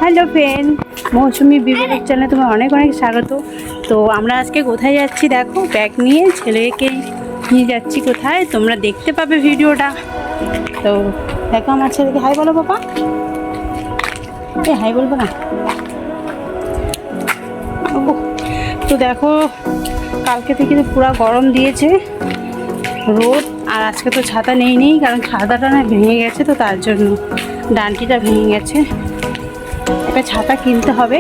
Hello friend, মৌসুমি বিবেক চ্যানেলে তোমার অনেক অনেক স্বাগত। তো আমরা আজকে কোথায় যাচ্ছি দেখো, ব্যাগ নিয়ে ছেলেকে নিয়ে যাচ্ছি কোথায়, তোমরা দেখতে পাবে ভিডিওটা। তো দেখো আমার ছেলেকে হাই বলো বাবা। হাই বলবো না? তো দেখো কালকে থেকে তো পুরো গরম দিয়েছে, রোদ। আর আজকে তো ছাতা নেই কারণ ছাতাটা না ভেঙে গেছে, তো তার জন্য ডান্টিটা ভেঙে গেছে, একটা ছাতা কিনতে হবে।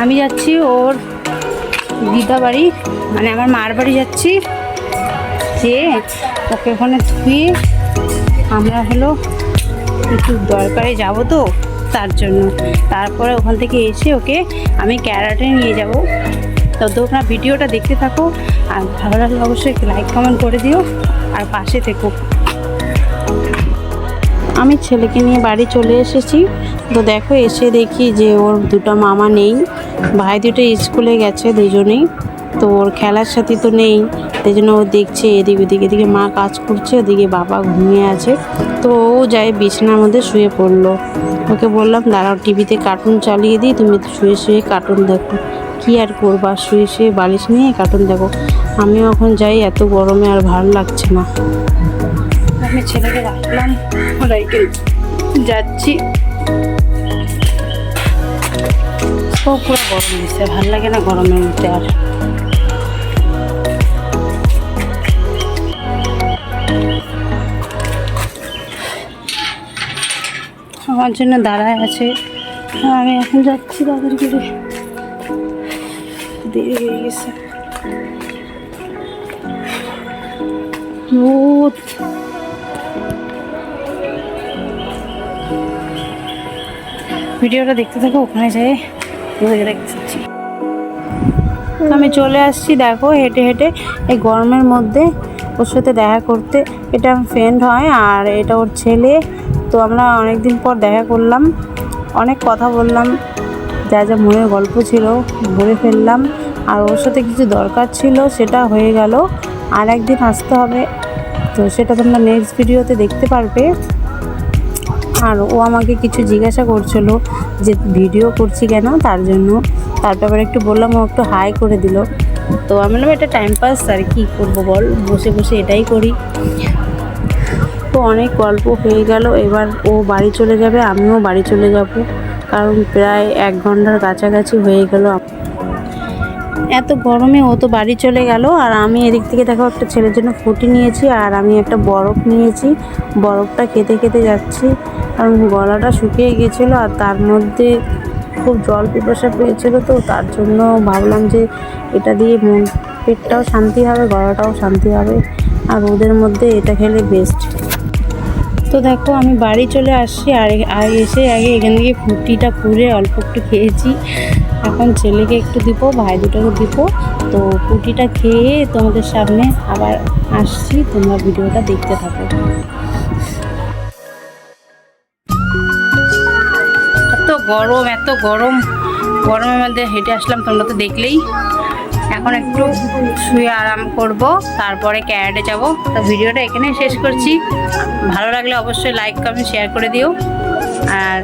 আমি যাচ্ছি ওর দিদা বাড়ি, মানে আমার মার বাড়ি যাচ্ছি, যে ওকে ওখানে ধুয়ে আমরা হলো একটু দরকারে যাব, তো তার জন্য তারপরে ওখান থেকে এসে ওকে আমি ক্যারাটে নিয়ে যাব। তো তোমরা ভিডিওটা দেখতে থাকো, আর ভালো লাগলে অবশ্যই লাইক কমেন্ট করে দিও আর পাশে থেকো। আমি ছেলেকে নিয়ে বাড়ি চলে এসেছি। তো দেখো এসে দেখি যে ওর দুটো মামা নেই, ভাই দুটো স্কুলে গেছে দুজনেই, তো ওর খেলার সাথে তো নেই, সেই জন্য ও দেখছে এদিক ওদিক। এদিকে মা কাজ করছে, ওদিকে বাবা ঘুমিয়ে আছে। তো ও যায় বিছানার মধ্যে শুয়ে পড়লো। ওকে বললাম দাঁড়াও, টিভিতে কার্টুন চালিয়ে দিই, তুমি শুয়ে শুয়ে কার্টুন দেখো। কী আর করবা, শুয়ে শুয়ে বালিশ নিয়ে কার্টুন দেখো। আমিও এখন যাই, এত গরমে আর ভালো লাগছে না। আমি ছেলেকে রাখলাম, রেখে যাচ্ছি। সব পুরো গরম দিচ্ছে, ভালো লাগে না গরমের মধ্যে। আর আমার জন্য দাঁড়ায় আছে, আমি এখন যাচ্ছি তাদেরকে। দেরি হয়ে গেছে, রোদ। ভিডিওটা দেখতে থাকো, ওখানে যাই দেখছি। আমি চলে আসছি দেখো হেঁটে হেঁটে এই গরমের মধ্যে ওর সাথে দেখা করতে। এটা আমার ফ্রেন্ড হয় আর এটা ওর ছেলে। তো আমরা অনেক দিন পর দেখা করলাম, অনেক কথা বললাম, যা যা মনের গল্প ছিল বলে ফেললাম। আর ওর সাথে কিছু দরকার ছিল, সেটা হয়ে গেল। আর একদিন আসতে হবে, তো সেটা তোমরা নেক্সট ভিডিওতে দেখতে পারবে। আর ও আমাকে কিছু জিজ্ঞাসা করছিল যে ভিডিও করছি কেন, তার জন্য। তার ব্যাপারে একটু বললাম, ও একটু হাই করে দিল। তো আমি বললাম এটা টাইম পাস, আর কি করবো বল, বসে বসে এটাই করি। তো অনেক গল্প হয়ে গেল। এবার ও বাড়ি চলে যাবে, আমিও বাড়ি চলে যাব, কারণ প্রায় 1 ঘন্টার কাছাকাছি হয়ে গেল। এত গরমে ও তো বাড়ি চলে গেল, আর আমি এদিক থেকে দেখো একটা ছেলের জন্য ফুটি নিয়েছি, আর আমি একটা বরফ নিয়েছি। বরফটা খেতে খেতে যাচ্ছি, কারণ গলাটা শুকিয়ে গিয়েছিলো, আর তার মধ্যে খুব জল পিপাসা পেয়েছিলো। তো তার জন্য ভাবলাম যে এটা দিয়ে পেটটাও শান্তি হবে, গলাটাও শান্তি হবে, আর ওদের মধ্যে এটা খেলে বেস্ট। তো দেখো আমি বাড়ি চলে আসছি, আর এসে আগে এখান থেকে ফুটিটা পুড়ে অল্প একটু খেয়েছি। এখন ছেলেকে একটু দিব, ভাই দুটোকে দিব। তো ফুটিটা খেয়ে তোমাদের সামনে আবার আসছি, তোমরা ভিডিওটা দেখতে থাকো। এত গরম, গরমের মধ্যে হেঁটে আসলাম, তোমরা তো দেখলেই। এখন একটু শুয়ে আরাম করব, তারপরে ক্যারাটে যাব। তো ভিডিওটা এখানে শেষ করছি। ভালো লাগলে অবশ্যই লাইক কমেন্ট শেয়ার করে দিও, আর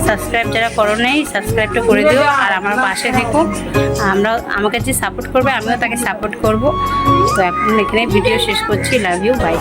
সাবস্ক্রাইব যারা করো নেই সাবস্ক্রাইবটা করে দিও, আর আমার পাশে থেকো। আমাকে যে সাপোর্ট করবে আমিও তাকে সাপোর্ট করব। তো এখন এখানে ভিডিও শেষ করছি। Love you, by.